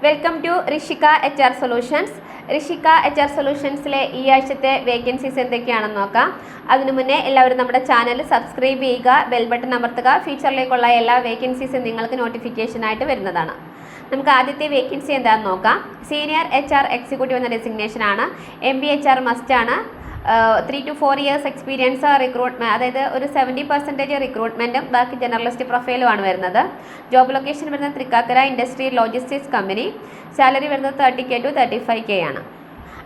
Welcome to Rishika HR solutions. Rishika HR സൊല്യൂഷൻസിലെ ഈ ആഴ്ചത്തെ വേക്കൻസീസ് എന്തൊക്കെയാണെന്ന് നോക്കാം. അതിനു മുന്നേ എല്ലാവരും നമ്മുടെ ചാനൽ സബ്സ്ക്രൈബ് ചെയ്യുക, ബെൽ ബട്ടൺ അമർത്തുക. ഫ്യൂച്ചറിലേക്കുള്ള എല്ലാ വേക്കൻസീസും നിങ്ങൾക്ക് നോട്ടിഫിക്കേഷനായിട്ട് വരുന്നതാണ്. നമുക്ക് ആദ്യത്തെ വേക്കൻസി എന്താണെന്ന് നോക്കാം. സീനിയർ HR എക്സിക്യൂട്ടീവ് എന്ന ഡെസിഗ്നേഷനാണ്. MBA HR മസ്റ്റാണ്. 3 to 4 years എക്സ്പീരിയൻസ്, റിക്രൂട്ട്മെൻറ്റ്, അതായത് ഒരു 70% റിക്രൂട്ട്മെൻറ്റും ബാക്കി ജനറലിസ്റ്റ് പ്രൊഫൈലുമാണ് വരുന്നത്. ജോബ് ലൊക്കേഷൻ വരുന്നത് Thrikkakara industrial logistics company. Salary വരുന്നത് 30K to 35K ആണ്.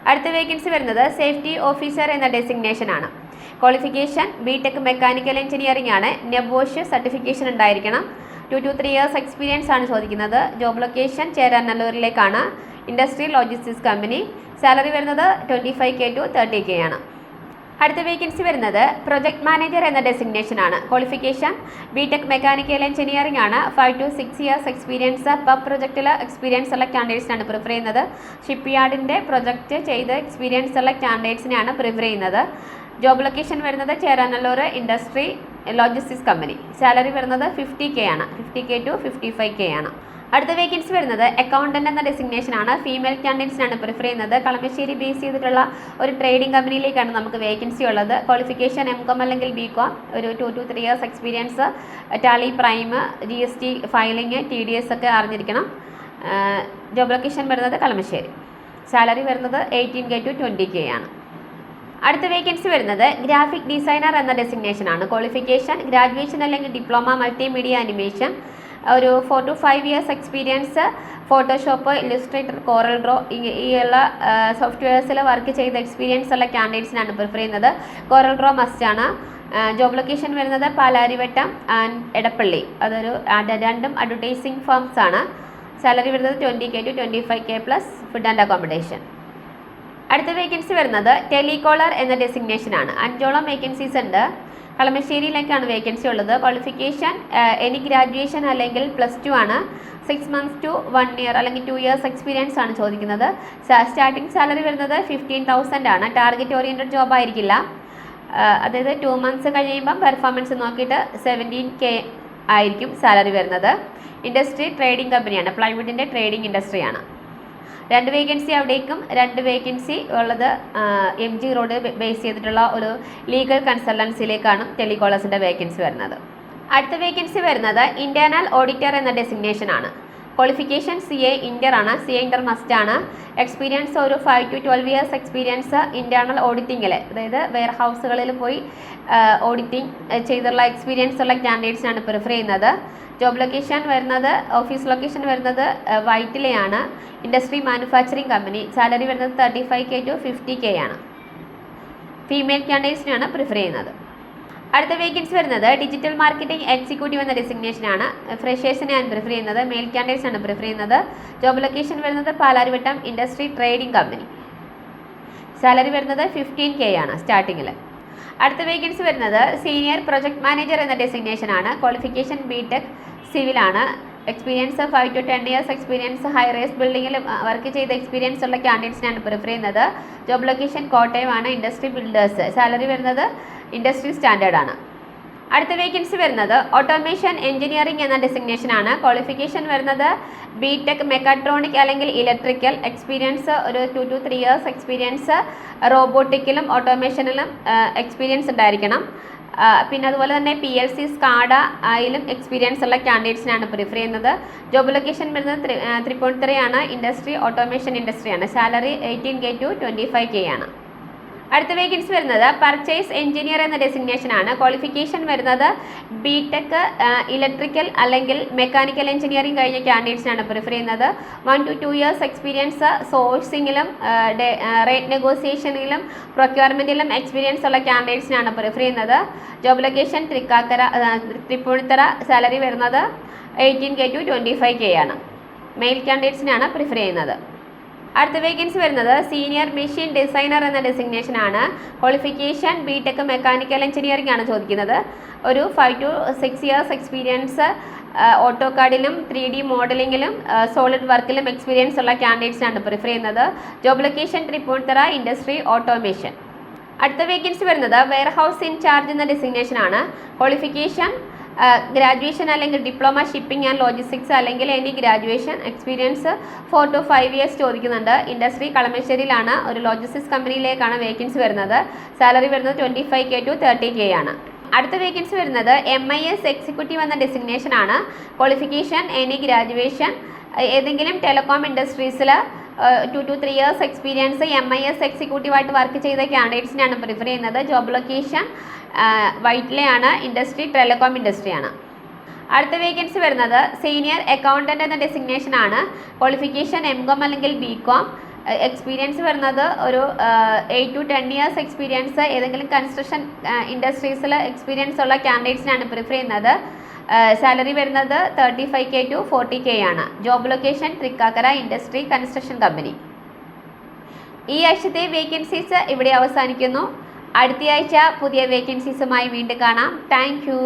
അടുത്ത വേക്കൻസി വരുന്നത് സേഫ്റ്റി ഓഫീസർ എന്ന ഡെസിഗ്നേഷനാണ്. ക്വാളിഫിക്കേഷൻ BTech മെക്കാനിക്കൽ എഞ്ചിനീയറിംഗ് ആണ്. നെബോഷ് സർട്ടിഫിക്കേഷൻ ഉണ്ടായിരിക്കണം. 2 to 3 years എക്സ്പീരിയൻസ് ആണ് ചോദിക്കുന്നത്. ജോബ് ലൊക്കേഷൻ ചേരാനല്ലൂരിലേക്കാണ്. Industrial logistics company. സാലറി വരുന്നത് 25K to 30K ആണ്. അടുത്ത വേക്കൻസി വരുന്നത് പ്രൊജക്ട് മാനേജർ എന്ന ഡെസിഗ്നേഷനാണ്. ക്വാളിഫിക്കേഷൻ BTech മെക്കാനിക്കൽ എഞ്ചിനീയറിംഗ് ആണ്. 5 to 6 years എക്സ്പീരിയൻസ്. പ്രൊജക്റ്റിൽ എക്സ്പീരിയൻസ് ഉള്ള കാൻഡിഡേറ്റ്സിനാണ് പ്രിഫർ ചെയ്യുന്നത്. ഷിപ്പ് യാർഡിൻ്റെ പ്രൊജക്റ്റ് ചെയ്ത് എക്സ്പീരിയൻസ് ഉള്ള കാൻഡിഡേറ്റ്സിനെയാണ് പ്രിഫർ ചെയ്യുന്നത്. ജോബ് ലൊക്കേഷൻ വരുന്നത് Cheranallur industry logistics company. Salary വരുന്നത് 50K ആണ്. 50K to 55K ആണ്. അടുത്ത വേക്കൻസി വരുന്നത് അക്കൗണ്ടൻ്റ് എന്ന ഡെസിഗ്നേഷനാണ്. ഫീമെയിൽ കാൻഡിഡേറ്റ്സിനാണ് പ്രിഫർ ചെയ്യുന്നത്. കളമശ്ശേരി ബേസ് ചെയ്തിട്ടുള്ള ഒരു ട്രേഡിംഗ് കമ്പനിയിലേക്കാണ് നമുക്ക് വേക്കൻസി ഉള്ളത്. ക്വാളിഫിക്കേഷൻ MCOM അല്ലെങ്കിൽ BCOM, ഒരു 2 to 3 years experience, Tally, prime, GST filing, TDS ഒക്കെ അറിഞ്ഞിരിക്കണം. ജോബ് ലൊക്കേഷൻ വരുന്നത് കളമശ്ശേരി. സാലറി വരുന്നത് 18K to 20K ആണ്. അടുത്ത വേക്കൻസി വരുന്നത് ഗ്രാഫിക് ഡിസൈനർ എന്ന ഡെസിഗ്നേഷനാണ്. ക്വാളിഫിക്കേഷൻ ഗ്രാജുവേഷൻ അല്ലെങ്കിൽ ഡിപ്ലോമ മൾട്ടിമീഡിയ അനിമേഷൻ, ഒരു 4 to 5 years experience, Photoshop, Illustrator, Corel Draw ഈ ഉള്ള സോഫ്റ്റ്വെയർസിൽ വർക്ക് ചെയ്ത എക്സ്പീരിയൻസ് ഉള്ള കാൻഡിഡേറ്റ്സിനാണ് പ്രിഫർ ചെയ്യുന്നത്. കോറൽ ഡ്രോ മസ്റ്റാണ്. ജോബ് ലൊക്കേഷൻ വരുന്നത് പാലാരിവട്ടം ആൻഡ് എടപ്പള്ളി. അതൊരു രണ്ടും അഡ്വർടൈസിങ് ഫേംസ് ആണ്. സാലറി വരുന്നത് 20K to 25K plus food and accommodation. അടുത്ത വേക്കൻസി വരുന്നത് ടെലികോളർ എന്ന ഡെസിഗ്നേഷനാണ്. 5ഓളം വേക്കൻസീസ് ഉണ്ട്. കളമശ്ശേരിയിലേക്കാണ് വേക്കൻസി ഉള്ളത്. ക്വാളിഫിക്കേഷൻ എനി ഗ്രാജുവേഷൻ അല്ലെങ്കിൽ +2 ആണ്. 6 months to 1 year അല്ലെങ്കിൽ 2 years എക്സ്പീരിയൻസ് ആണ് ചോദിക്കുന്നത്. സ്റ്റാർട്ടിംഗ് സാലറി വരുന്നത് 15,000 ആണ്. ടാർഗറ്റ് ഓറിയൻറ്റഡ് ജോബ് ആയിരിക്കില്ല. അതായത് 2 months കഴിയുമ്പം പെർഫോമൻസ് നോക്കിയിട്ട് 17K ആയിരിക്കും സാലറി വരുന്നത്. ഇൻഡസ്ട്രി ട്രേഡിംഗ് കമ്പനിയാണ്. പ്ലൈവുഡിൻ്റെ ട്രേഡിംഗ് ഇൻഡസ്ട്രിയാണ്. 2 വേക്കൻസി അവിടേക്കും 2 വേക്കൻസി ഉള്ളത് MG റോഡ് ബേസ് ചെയ്തിട്ടുള്ള ഒരു ലീഗൽ കൺസൾട്ടൻസിയിലേക്കാണ് ടെലികോളേഴ്സിൻ്റെ വേക്കൻസി വരുന്നത്. അടുത്ത വേക്കൻസി വരുന്നത് ഇൻറ്റേർണൽ ഓഡിറ്റർ എന്ന ഡെസിഗ്നേഷനാണ്. ക്വാളിഫിക്കേഷൻ CA ഇൻ്റർ ആണ്. CA ഇൻ്റർ മസ്റ്റ് ആണ്. എക്സ്പീരിയൻസ് ഒരു 5 to 12 years എക്സ്പീരിയൻസ് ഇൻറ്റേർണൽ ഓഡിറ്റിങ്ങിൽ, അതായത് വെയർ ഹൗസുകളിൽ പോയി ഓഡിറ്റിംഗ് ചെയ്തുള്ള എക്സ്പീരിയൻസ് ഉള്ള കാൻഡിഡേറ്റ്സിനാണ് പ്രിഫർ ചെയ്യുന്നത്. ജോബ് ലൊക്കേഷൻ വരുന്നത് ഓഫീസ് ലൊക്കേഷൻ വരുന്നത് വൈറ്റിലെയാണ്. Industry manufacturing company. സാലറി വരുന്നത് 35K to 50K ആണ്. ഫീമെയിൽ കാൻഡിഡേറ്റ്സിനാണ് പ്രിഫർ ചെയ്യുന്നത്. അടുത്ത വേക്കൻസി വരുന്നത് ഡിജിറ്റൽ മാർക്കറ്റിംഗ് എക്സിക്യൂട്ടീവ് എന്ന ഡെസിഗ്നേഷനാണ്. ഫ്രഷേഴ്സിനെയാണ് പ്രിഫർ ചെയ്യുന്നത്. മെയിൽ കാൻഡിഡേറ്റ്സാണ് പ്രിഫർ ചെയ്യുന്നത്. ജോബ് ലൊക്കേഷൻ വരുന്നത് Palarivattom industry trading company. Salary വരുന്നത് 15K ആണ് സ്റ്റാർട്ടിങ്ങിൽ. അടുത്ത വേക്കൻസി വരുന്നത് സീനിയർ പ്രൊജക്ട് മാനേജർ എന്ന ഡെസിഗ്നേഷനാണ്. ക്വാളിഫിക്കേഷൻ BTech സിവിലാണ്. Experience 5 to 10 years experience, high rise ബിൽഡിങ്ങിൽ വർക്ക് ചെയ്ത എക്സ്പീരിയൻസ് ഉള്ള കാൻഡിഡേറ്റ്സിനാണ് പ്രിഫർ ചെയ്യുന്നത്. ജോബ് ലൊക്കേഷൻ കോട്ടയമാണ്. Industry builders. സാലറി വരുന്നത് ഇൻഡസ്ട്രി സ്റ്റാൻഡേർഡ് ആണ്. അടുത്ത വേക്കൻസി വരുന്നത് ഓട്ടോമേഷൻ എഞ്ചിനീയറിംഗ് എന്ന ഡെസിഗ്നേഷനാണ്. ക്വാളിഫിക്കേഷൻ വരുന്നത് BTech മെക്കാട്രോണിക് അല്ലെങ്കിൽ ഇലക്ട്രിക്കൽ. എക്സ്പീരിയൻസ് ഒരു 2 to 3 years എക്സ്പീരിയൻസ്, റോബോട്ടിക്കിലും ഓട്ടോമേഷനിലും എക്സ്പീരിയൻസ് ഉണ്ടായിരിക്കണം. പിന്നെ അതുപോലെ തന്നെ PLC സ്കാഡ ആയാലും എക്സ്പീരിയൻസ് ഉള്ള കാൻഡിഡേറ്റ്സിനാണ് പ്രിഫർ ചെയ്യുന്നത്. ജോബ് ലൊക്കേഷൻ വരുന്നത് തൃപ്പൂണിത്തുറ ആണ്. ഇൻഡസ്ട്രി ഓട്ടോമേഷൻ ഇൻഡസ്ട്രിയാണ്. സാലറി 18K to 25K ആണ്. അടുത്ത വേക്കൻസി വരുന്നത് പർച്ചേസ് എഞ്ചിനീയർ എന്ന ഡെസിഗ്നേഷനാണ്. ക്വാളിഫിക്കേഷൻ വരുന്നത് BTech ഇലക്ട്രിക്കൽ അല്ലെങ്കിൽ മെക്കാനിക്കൽ എഞ്ചിനീയറിംഗ് കഴിഞ്ഞ കാൻഡിഡേറ്റ്സിനാണ് പ്രിഫർ ചെയ്യുന്നത്. 1 to 2 years എക്സ്പീരിയൻസ്, സോഴ്സിങ്ങിലും റേറ്റ് നെഗോസിയേഷനിലും പ്രൊക്യൂർമെൻറ്റിലും എക്സ്പീരിയൻസ് ഉള്ള കാൻഡിഡേറ്റ്സിനാണ് പ്രിഫർ ചെയ്യുന്നത്. Job location Tripunithura. സാലറി വരുന്നത് 18K to 25K ആണ്. മെയിൽ കാൻഡിഡേറ്റ്സിനാണ് പ്രിഫർ ചെയ്യുന്നത്. അടുത്ത വേക്കൻസി വരുന്നത് സീനിയർ മെഷീൻ ഡിസൈനർ എന്ന ഡെസിഗ്നേഷനാണ്. ക്വാളിഫിക്കേഷൻ BTech മെക്കാനിക്കൽ എഞ്ചിനീയറിംഗ് ആണ് ചോദിക്കുന്നത്. ഒരു 5 to 6 years എക്സ്പീരിയൻസ്, ഓട്ടോകാഡിലും 3D മോഡലിങ്ങിലും സോളിഡ് വർക്കിലും എക്സ്പീരിയൻസ് ഉള്ള കാൻഡിഡേറ്റ്സിനാണ് പ്രിഫർ ചെയ്യുന്നത്. Job location Tripunithura industry automation. അടുത്ത വേക്കൻസി വരുന്നത് വെയർ ഹൗസ് ഇൻചാർജ് എന്ന ഡെസിഗ്നേഷനാണ്. ക്വാളിഫിക്കേഷൻ ഗ്രാജുവേഷൻ അല്ലെങ്കിൽ ഡിപ്ലോമ ഷിപ്പിംഗ് ആൻഡ് ലോജിസ്റ്റിക്സ് അല്ലെങ്കിൽ any graduation experience 4 to 5 years ചോദിക്കുന്നുണ്ട്. ഇൻഡസ്ട്രി കളമശ്ശേരിയിലാണ്, ഒരു ലോജിസ്റ്റിക്സ് കമ്പനിയിലേക്കാണ് വേക്കൻസി വരുന്നത്. സാലറി വരുന്നത് 25K to 30K ആണ്. അടുത്ത വേക്കൻസി വരുന്നത് MIS എക്സിക്യൂട്ടീവ് എന്ന ഡെസിഗ്നേഷൻ ആണ്. ക്വാളിഫിക്കേഷൻ എനി ഗ്രാജുവേഷൻ, ഏതെങ്കിലും ടെലികോം ഇൻഡസ്ട്രീസിൽ 2 to 3 ഇയേഴ്സ് എക്സ്പീരിയൻസ് MIS എക്സിക്യൂട്ടീവായിട്ട് വർക്ക് ചെയ്ത കാൻഡിഡേറ്റ്സിനാണ് പ്രിഫർ ചെയ്യുന്നത്. ജോബ് ലൊക്കേഷൻ വൈറ്റ്ലേ ആണ്, ഇൻഡസ്ട്രി ടെലികോം ഇൻഡസ്ട്രിയാണ്. അടുത്ത വേക്കൻസി വരുന്നത് സീനിയർ അക്കൗണ്ടൻ്റ് എന്ന ഡെസിഗ്നേഷൻ ആണ്. ക്വാളിഫിക്കേഷൻ MCOM അല്ലെങ്കിൽ BCOM, എക്സ്പീരിയൻസ് വരുന്നത് ഒരു 8 to 10 ഇയേഴ്സ് എക്സ്പീരിയൻസ്, ഏതെങ്കിലും കൺസ്ട്രക്ഷൻ ഇൻഡസ്ട്രീസിൽ എക്സ്പീരിയൻസ് ഉള്ള കാൻഡിഡേറ്റ്സിനാണ് പ്രിഫർ ചെയ്യുന്നത്. സാലറി വരുന്നത് 35K to 40K ആണ്. Job location Thrikkakara, industry construction company. ഈ ആഴ്ചത്തെ വേക്കൻസീസ് ഇവിടെ അവസാനിക്കുന്നു. അടുത്തയാഴ്ച പുതിയ വേക്കൻസീസുമായി വീണ്ടും കാണാം. Thank you.